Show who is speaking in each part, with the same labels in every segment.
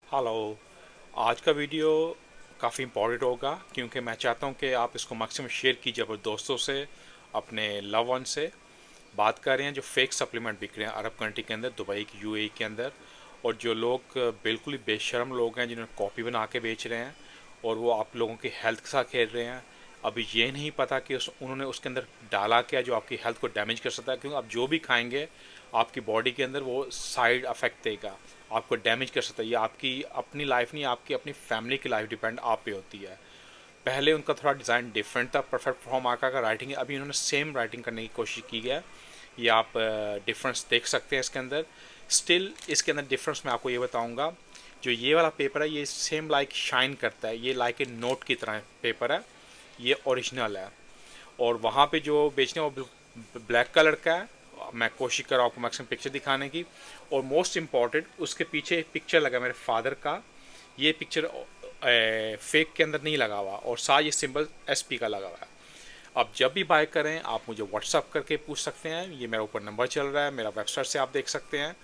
Speaker 1: Hello. आज का video काफ़ी इम्पोर्टेंट होगा क्योंकि मैं चाहता हूँ कि आप इसको मैक्सिमम शेयर कीजिए अपने दोस्तों से, अपने लव वन से। बात कर रहे हैं जो फेक सप्लीमेंट बिक रहे हैं अरब कंट्री के अंदर, दुबई की यूएई के अंदर। और जो लोग बिल्कुल ही बेशर्म लोग हैं जिन्होंने कॉपी बना के बेच रहे हैं और वो आप लोगों की हेल्थ के साथ खेल रहे हैं। अभी ये नहीं पता कि उन्होंने उसके अंदर डाला क्या जो आपकी हेल्थ को डैमेज कर सकता है, क्योंकि आप जो भी खाएंगे आपकी बॉडी के अंदर वो साइड अफेक्ट देगा, आपको डैमेज कर सकता है। ये आपकी अपनी लाइफ नहीं, आपकी अपनी फैमिली की लाइफ डिपेंड आप पे होती है। पहले उनका थोड़ा डिज़ाइन डिफरेंट था, परफेक्ट फॉर्म आका का राइटिंग है, अभी उन्होंने सेम राइटिंग करने की कोशिश की है। ये आप डिफरेंस देख सकते हैं इसके अंदर। स्टिल इसके अंदर डिफरेंस मैं आपको ये बताऊंगा। जो ये वाला पेपर है ये सेम लाइक शाइन करता है, ये लाइक ए नोट की तरह पेपर है, ये ओरिजिनल है। और वहाँ पे जो बेचने वो ब्लैक कलर का है। मैं कोशिश कर रहा हूँ आपको मैक्सिमम पिक्चर दिखाने की। और मोस्ट इम्पॉर्टेंट उसके पीछे एक पिक्चर लगा मेरे फादर का। ये पिक्चर फेक के अंदर नहीं लगा हुआ और साथ ये सिंबल एसपी का लगा हुआ है। अब जब भी बाय करें आप मुझे व्हाट्सअप करके पूछ सकते हैं, ये मेरा ऊपर नंबर चल रहा है, मेरा वेबसाइट से आप देख सकते हैं।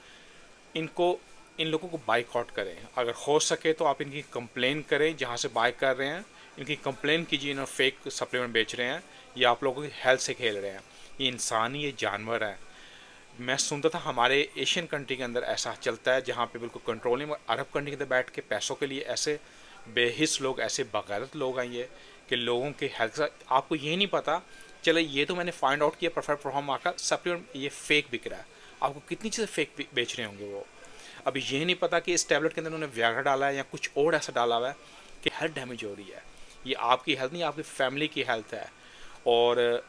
Speaker 1: इनको इन लोगों को बाइकआउट करें, अगर हो सके तो आप इनकी कंप्लेन करें जहाँ से बाय कर रहे हैं। इनकी कंप्लेन कीजिए, इन्होंने फेक सप्लीमेंट बेच रहे हैं, ये आप लोगों की हेल्थ से खेल रहे हैं। ये इंसान ही, ये जानवर है। मैं सुनता था हमारे एशियन कंट्री के अंदर ऐसा चलता है जहाँ पे बिल्कुल कंट्रोलिंग, अरब कंट्री के अंदर बैठ के पैसों के लिए ऐसे बेहिस लोग, ऐसे बगैरत लोग हैं ये, कि लोगों के हेल्थ का आपको ये नहीं पता। चले ये तो मैंने फाइंड आउट किया परफेक्ट फॉर्म आका सप्लीमेंट ये फेक बिक रहा है। आपको कितनी चीज़ें फेक बेच रहे होंगे वो। अभी ये नहीं पता कि इस टैबलेट के अंदर उन्होंने व्याग्रा डाला है या कुछ और ऐसा डाला हुआ है कि हेल्थ डैमेज हो रही है। ये आपकी हेल्थ नहीं, आपकी फैमिली की हेल्थ है। और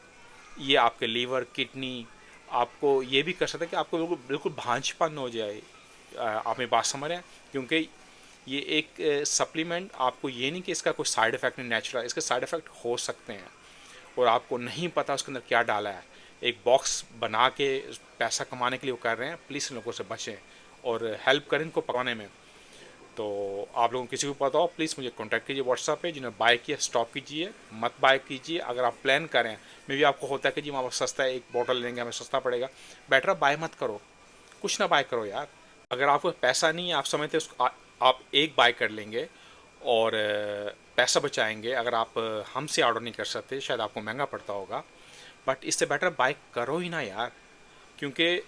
Speaker 1: ये आपके लीवर, किडनी, आपको ये भी कर सकता है कि आपको बिल्कुल बिल्कुल भांजपन हो जाए। आप मेरी बात समझ रहे हैं? क्योंकि ये एक सप्लीमेंट, आपको ये नहीं कि इसका कोई साइड इफ़ेक्ट नहीं, नेचुरल इसके साइड इफ़ेक्ट हो सकते हैं और आपको नहीं पता उसके अंदर क्या डाला है। एक बॉक्स बना के पैसा कमाने के लिए वो कर रहे हैं। प्लीज़ इन लोगों से बचें और हेल्प करें इनको पकड़ने में। तो आप लोगों को किसी को पता हो प्लीज़ मुझे कांटेक्ट कीजिए व्हाट्सएप पे। जिन्होंने बाय किया स्टॉप कीजिए, मत बाय कीजिए। अगर आप प्लान करें, मे भी आपको होता है कि जी हमारा सस्ता है, एक बॉटल लेंगे हमें सस्ता पड़ेगा, बेटर बाय मत करो, कुछ ना बाय करो यार। अगर आपको पैसा नहीं है, आप समझते उसको आप एक बाय कर लेंगे और पैसा बचाएंगे। अगर आप हमसे ऑर्डर नहीं कर सकते, शायद आपको महंगा पड़ता होगा, बट इससे बेटर बाय करो ही ना यार। क्योंकि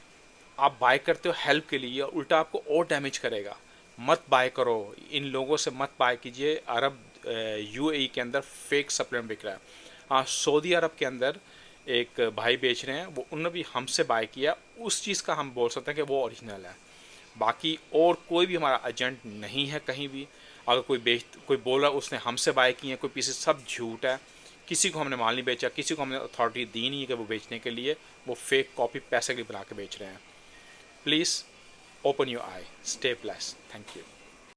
Speaker 1: आप बाय करते हो हेल्प के लिए, उल्टा आपको और डैमेज करेगा। मत बाय करो, इन लोगों से मत बाय कीजिए। अरब यूएई के अंदर फेक सप्लीमेंट बिक रहा है। हाँ, सऊदी अरब के अंदर एक भाई बेच रहे हैं, वो उन्होंने भी हमसे बाय किया, उस चीज़ का हम बोल सकते हैं कि वो ओरिजिनल है। बाकी और कोई भी हमारा एजेंट नहीं है कहीं भी। अगर कोई बोल रहा उसने हमसे बाय की है कोई पीसेस, सब झूठ है। किसी को हमने माल नहीं बेचा, किसी को हमने अथॉरिटी दी नहीं है कि वो बेचने के लिए। वो फेक कॉपी पैसे के लिए बना के बेच रहे हैं। Please open your eye. Stay blessed. Thank you.